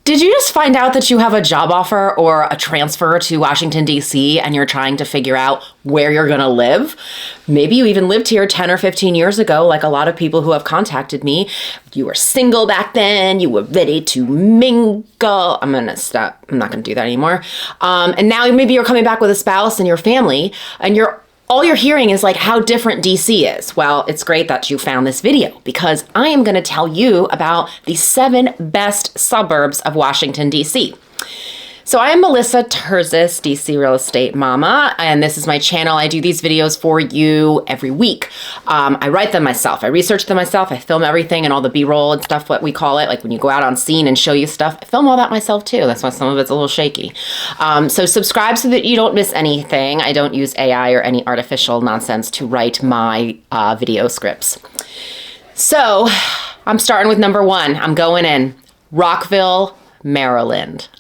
Did you just find out that you have a job offer or a transfer to Washington, D.C., and you're trying to figure out where you're going to live? Maybe you even lived here 10 or 15 years ago, like a lot of people who have contacted me. You were single back then. You were ready to mingle. I'm going to stop. I'm not going to do that anymore. And now maybe you're coming back with a spouse and your family, and all you're hearing is like how different DC is. Well, it's great that you found this video because I am going to tell you about the 7 best suburbs of Washington, DC. So I am Melissa Terzis, DC Real Estate Mama, and this is my channel. I do these videos for you every week. I write them myself. I research them myself. I film everything and all the B-roll and stuff, what we call it, like when you go out on scene and show you stuff. I film all that myself too. That's why some of it's a little shaky. So subscribe so that you don't miss anything. I don't use AI or any artificial nonsense to write my video scripts. So I'm starting with number 1. I'm going in Rockville, Maryland.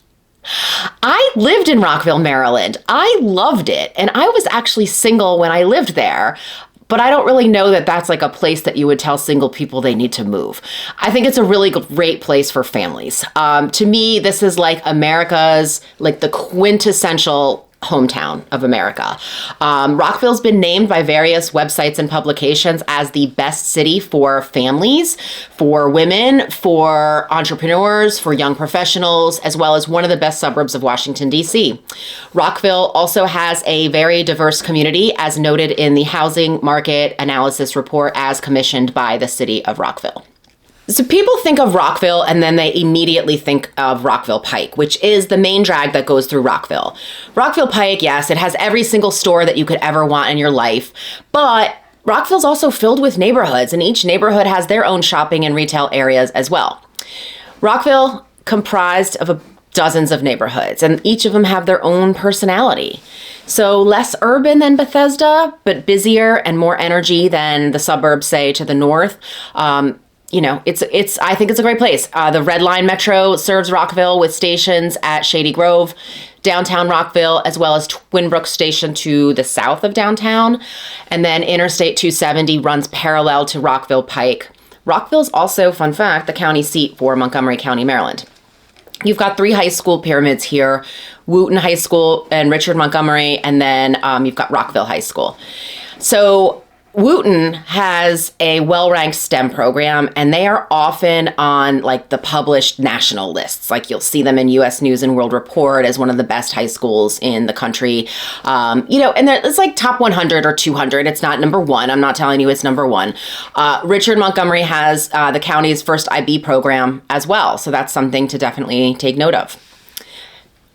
I lived in Rockville, Maryland. I loved it. And I was actually single when I lived there. But I don't really know that that's like a place that you would tell single people they need to move. I think it's a really great place for families. To me, this is like America's, like the quintessential hometown of America. Rockville's been named by various websites and publications as the best city for families, for women, for entrepreneurs, for young professionals, as well as one of the best suburbs of Washington, D.C. Rockville also has a very diverse community, as noted in the Housing Market Analysis Report as commissioned by the city of Rockville. So people think of Rockville and then they immediately think of Rockville Pike, which is the main drag that goes through Rockville. Rockville Pike, yes, it has every single store that you could ever want in your life, but Rockville's also filled with neighborhoods, and each neighborhood has their own shopping and retail areas as well. Rockville comprised of dozens of neighborhoods, and each of them have their own personality. So less urban than Bethesda, but busier and more energy than the suburbs, say, to the north. You know, I think it's a great place. The Red Line Metro serves Rockville with stations at Shady Grove, downtown Rockville, as well as Twin Brook Station to the south of downtown. And then Interstate 270 runs parallel to Rockville Pike. Rockville's also, fun fact, the county seat for Montgomery County, Maryland. You've got 3 high school pyramids here, Wooten High School and Richard Montgomery, and then you've got Rockville High School. So Wooten has a well-ranked STEM program, and they are often on like the published national lists. Like you'll see them in U.S. News and World Report as one of the best high schools in the country. And it's like top 100 or 200. It's not number 1. I'm not telling you it's number 1. Richard Montgomery has the county's first IB program as well. So that's something to definitely take note of.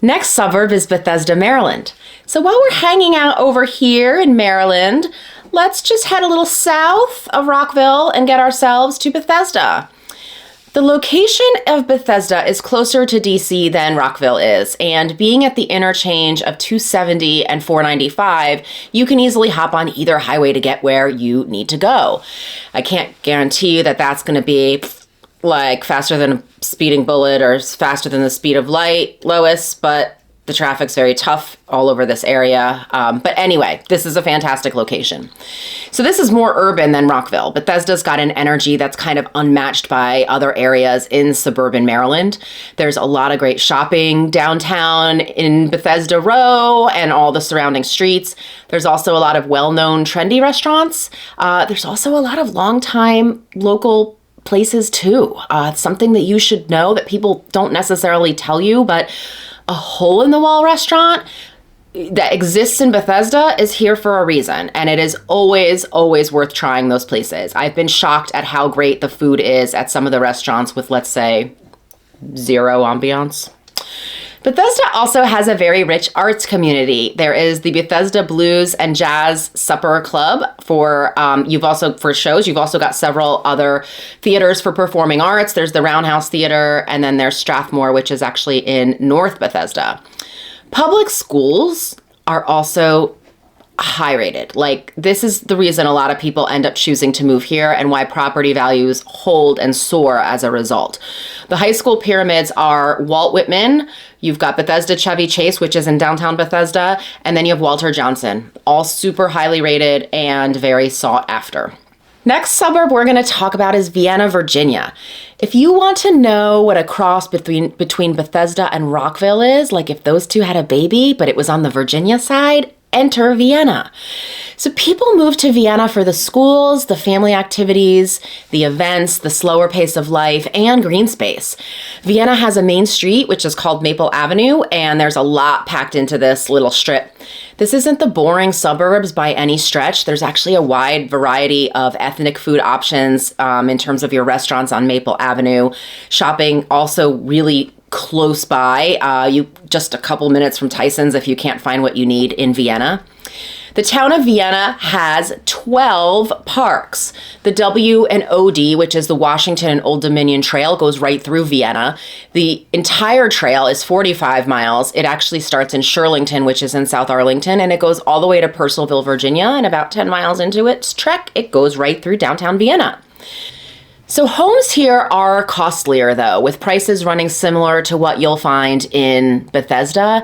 Next suburb is Bethesda, Maryland. So while we're hanging out over here in Maryland, let's just head a little south of Rockville and get ourselves to Bethesda. The location of Bethesda is closer to DC than Rockville is, and being at the interchange of 270 and 495, you can easily hop on either highway to get where you need to go. I can't guarantee you that that's going to be like faster than a speeding bullet or faster than the speed of light, Lois, but the traffic's very tough all over this area. But anyway, this is a fantastic location. So this is more urban than Rockville. Bethesda's got an energy that's kind of unmatched by other areas in suburban Maryland. There's a lot of great shopping downtown in Bethesda Row and all the surrounding streets. There's also a lot of well-known trendy restaurants. There's also a lot of long-time local places too. Something that you should know that people don't necessarily tell you, but a hole-in-the-wall restaurant that exists in Bethesda is here for a reason, and it is always, always worth trying those places. I've been shocked at how great the food is at some of the restaurants with, let's say, zero ambiance. Bethesda also has a very rich arts community. There is the Bethesda Blues and Jazz Supper Club for shows. You've also got several other theaters for performing arts. There's the Roundhouse Theater, and then there's Strathmore, which is actually in North Bethesda. Public schools are also high rated. Like, this is the reason a lot of people end up choosing to move here and why property values hold and soar as a result. The high school pyramids are Walt Whitman, you've got Bethesda Chevy Chase, which is in downtown Bethesda, and then you have Walter Johnson, all super highly rated and very sought after. Next suburb we're going to talk about is Vienna, Virginia. If you want to know what a cross between Bethesda and Rockville is, like if those two had a baby, but it was on the Virginia side, enter Vienna. So people move to Vienna for the schools, the family activities, the events, the slower pace of life, and green space. Vienna has a main street, which is called Maple Avenue, and there's a lot packed into this little strip. This isn't the boring suburbs by any stretch. There's actually a wide variety of ethnic food options in terms of your restaurants on Maple Avenue. Shopping also really close by, you just a couple minutes from Tyson's if you can't find what you need in Vienna. The town of Vienna has 12 parks. The W&OD, which is the Washington and Old Dominion Trail, goes right through Vienna. The entire trail is 45 miles. It actually starts in Shirlington, which is in South Arlington, and it goes all the way to Purcellville, Virginia, and about 10 miles into its trek, it goes right through downtown Vienna. So homes here are costlier, though, with prices running similar to what you'll find in Bethesda.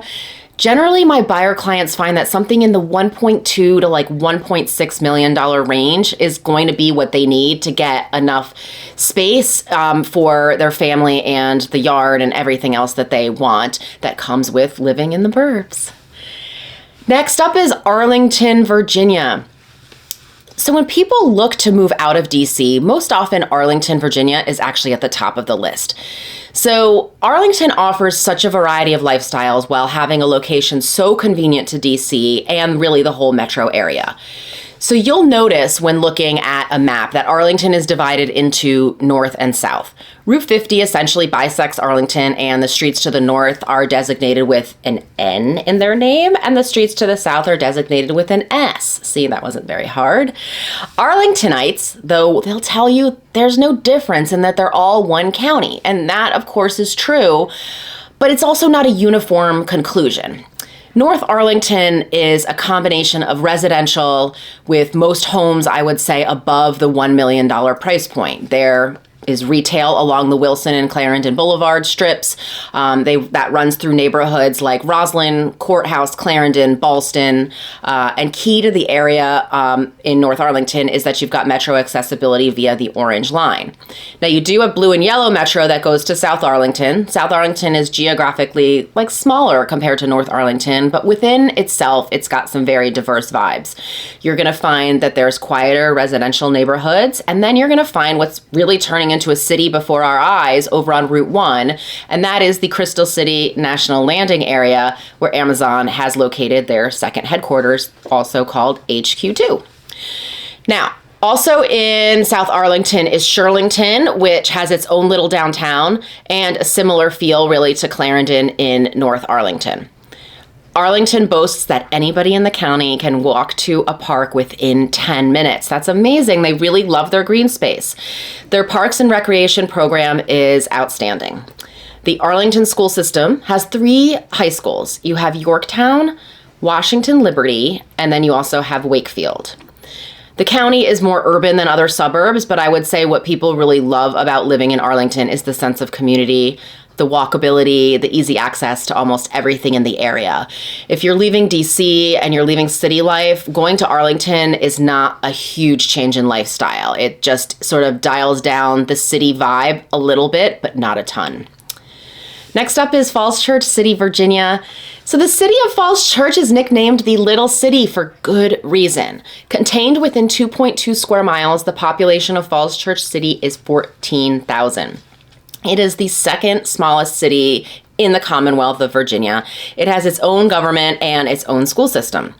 Generally, my buyer clients find that something in the $1.2 to like $1.6 million range is going to be what they need to get enough space for their family and the yard and everything else that they want that comes with living in the burbs. Next up is Arlington, Virginia. So when people look to move out of DC, most often Arlington, Virginia is actually at the top of the list. So Arlington offers such a variety of lifestyles while having a location so convenient to DC and really the whole metro area. So you'll notice when looking at a map that Arlington is divided into north and south. Route 50 essentially bisects Arlington, and the streets to the north are designated with an N in their name, and the streets to the south are designated with an S. See, that wasn't very hard. Arlingtonites, though, they'll tell you there's no difference in that they're all one county, and that, of course, is true, but it's also not a uniform conclusion. North Arlington is a combination of residential with most homes, I would say, above the $1 million price point. There is retail along the Wilson and Clarendon Boulevard strips. That runs through neighborhoods like Roslyn, Courthouse, Clarendon, Ballston. And key to the area in North Arlington is that you've got metro accessibility via the Orange Line. Now you do have blue and yellow metro that goes to South Arlington. South Arlington is geographically like smaller compared to North Arlington, but within itself, it's got some very diverse vibes. You're gonna find that there's quieter residential neighborhoods, and then you're gonna find what's really turning into a city before our eyes over on Route 1, and that is the Crystal City National Landing area where Amazon has located their second headquarters, also called HQ2. Now, also in South Arlington is Shirlington, which has its own little downtown and a similar feel really to Clarendon in North Arlington. Arlington boasts that anybody in the county can walk to a park within 10 minutes. That's amazing. They really love their green space. Their Parks and Recreation program is outstanding. The Arlington school system has 3 high schools. You have Yorktown, Washington Liberty, and then you also have Wakefield. The county is more urban than other suburbs, but I would say what people really love about living in Arlington is the sense of community, the walkability, the easy access to almost everything in the area. If you're leaving DC and you're leaving city life, going to Arlington is not a huge change in lifestyle. It just sort of dials down the city vibe a little bit, but not a ton. Next up is Falls Church City, Virginia. So the city of Falls Church is nicknamed the Little City for good reason. Contained within 2.2 square miles, the population of Falls Church City is 14,000. It is the second smallest city in the Commonwealth of Virginia. It has its own government and its own school system.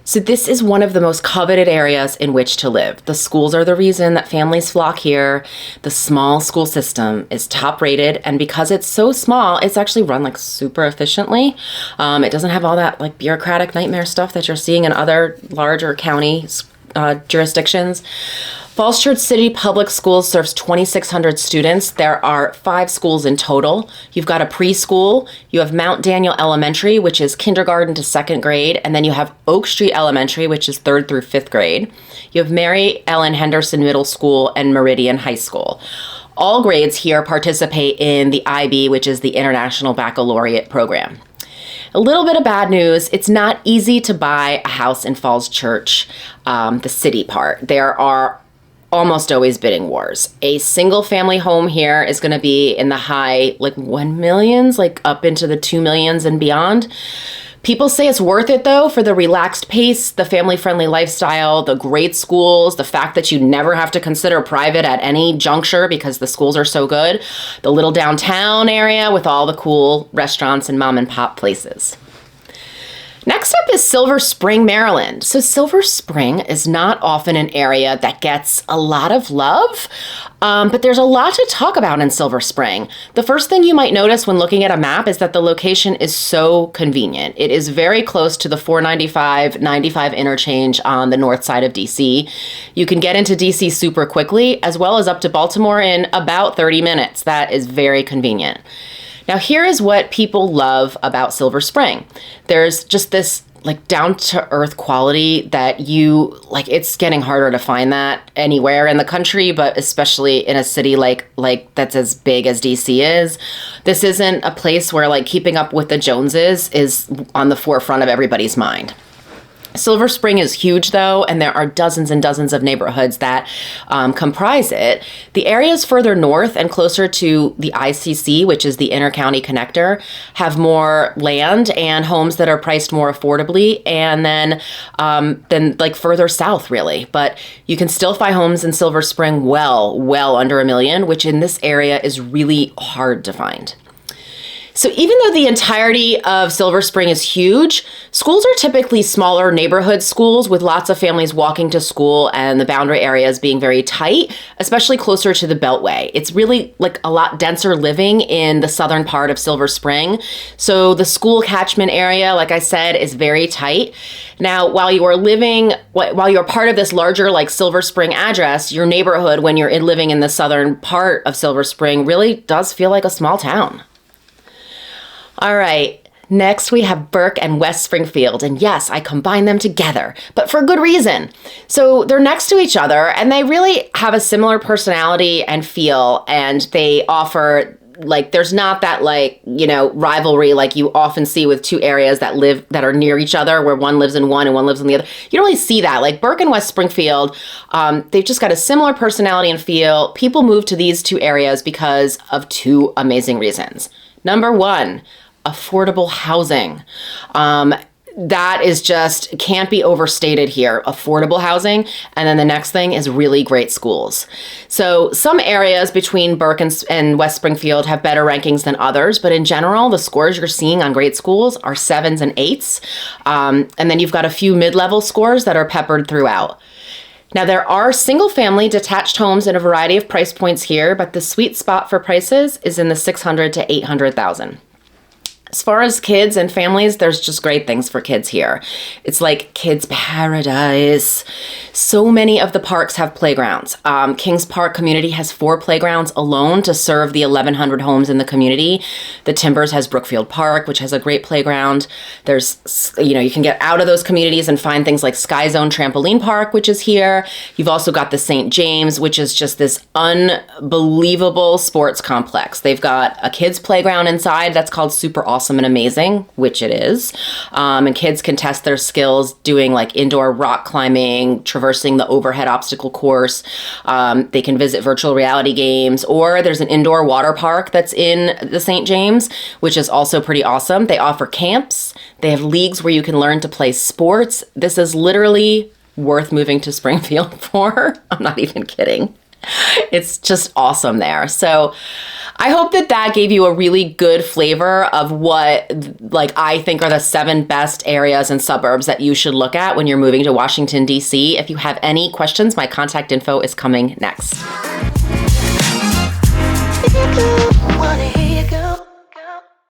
So this is one of the most coveted areas in which to live. The schools are the reason that families flock here. The small school system is top rated, and because it's so small, it's actually run like super efficiently. It doesn't have all that like bureaucratic nightmare stuff that you're seeing in other larger county jurisdictions. Falls Church City Public Schools serves 2,600 students. There are 5 schools in total. You've got a preschool. You have Mount Daniel Elementary, which is kindergarten to 2nd grade. And then you have Oak Street Elementary, which is 3rd through 5th grade. You have Mary Ellen Henderson Middle School and Meridian High School. All grades here participate in the IB, which is the International Baccalaureate program. A little bit of bad news, it's not easy to buy a house in Falls Church, the city part. There are almost always bidding wars. A single family home here is going to be in the high, like 1 millions, like up into the 2 millions and beyond. People say it's worth it though for the relaxed pace, the family-friendly lifestyle, the great schools, the fact that you never have to consider private at any juncture because the schools are so good, the little downtown area with all the cool restaurants and mom and pop places. Next up is Silver Spring, Maryland. So Silver Spring is not often an area that gets a lot of love, but there's a lot to talk about in Silver Spring. The first thing you might notice when looking at a map is that the location is so convenient. It is very close to the 495-95 interchange on the north side of DC. You can get into DC super quickly, as well as up to Baltimore in about 30 minutes. That is very convenient. Now, here is what people love about Silver Spring. There's just this like down to earth quality that it's getting harder to find that anywhere in the country, but especially in a city like that's as big as DC is. This isn't a place where like keeping up with the Joneses is on the forefront of everybody's mind. Silver Spring is huge, though, and there are dozens and dozens of neighborhoods that comprise it. The areas further north and closer to the ICC, which is the inter-county connector, have more land and homes that are priced more affordably, and then like further south, really. But you can still find homes in Silver Spring well under $1 million, which in this area is really hard to find. So even though the entirety of Silver Spring is huge, schools are typically smaller neighborhood schools with lots of families walking to school and the boundary areas being very tight, especially closer to the Beltway. It's really like a lot denser living in the southern part of Silver Spring. So the school catchment area, like I said, is very tight. Now, while you're part of this larger like Silver Spring address, your neighborhood when you're living in the southern part of Silver Spring really does feel like a small town. All right, next we have Burke and West Springfield, and yes, I combined them together, but for good reason. So they're next to each other, and they really have a similar personality and feel, and they offer, like, there's not that, like, rivalry like you often see with two areas that are near each other, where one lives in one and one lives in the other. You don't really see that. Like Burke and West Springfield, they've just got a similar personality and feel. People move to these two areas because of two amazing reasons. Number one, affordable housing. That is just can't be overstated here. Affordable housing. And then the next thing is really great schools. So some areas between Burke and West Springfield have better rankings than others, but in general, the scores you're seeing on great schools are 7s and 8s. And then you've got a few mid-level scores that are peppered throughout. Now, there are single-family detached homes in a variety of price points here, but the sweet spot for prices is in the $600,000 to $800,000. As far as kids and families, there's just great things for kids here. It's like kids' paradise. So many of the parks have playgrounds. Kings Park community has 4 playgrounds alone to serve the 1,100 homes in the community. The Timbers has Brookfield Park, which has a great playground. There's, you can get out of those communities and find things like Sky Zone Trampoline Park, which is here. You've also got the St. James, which is just this unbelievable sports complex. They've got a kids' playground inside that's called Super Awesome and Amazing, which it is. And kids can test their skills doing like indoor rock climbing, traversing the overhead obstacle course. They can visit virtual reality games, or there's an indoor water park that's in the St. James, which is also pretty awesome. They offer camps. They have leagues where you can learn to play sports. This is literally worth moving to Springfield for. I'm not even kidding. It's just awesome there. So I hope that gave you a really good flavor of what I think are the 7 best areas and suburbs that you should look at when you're moving to Washington, D.C. If you have any questions, my contact info is coming next.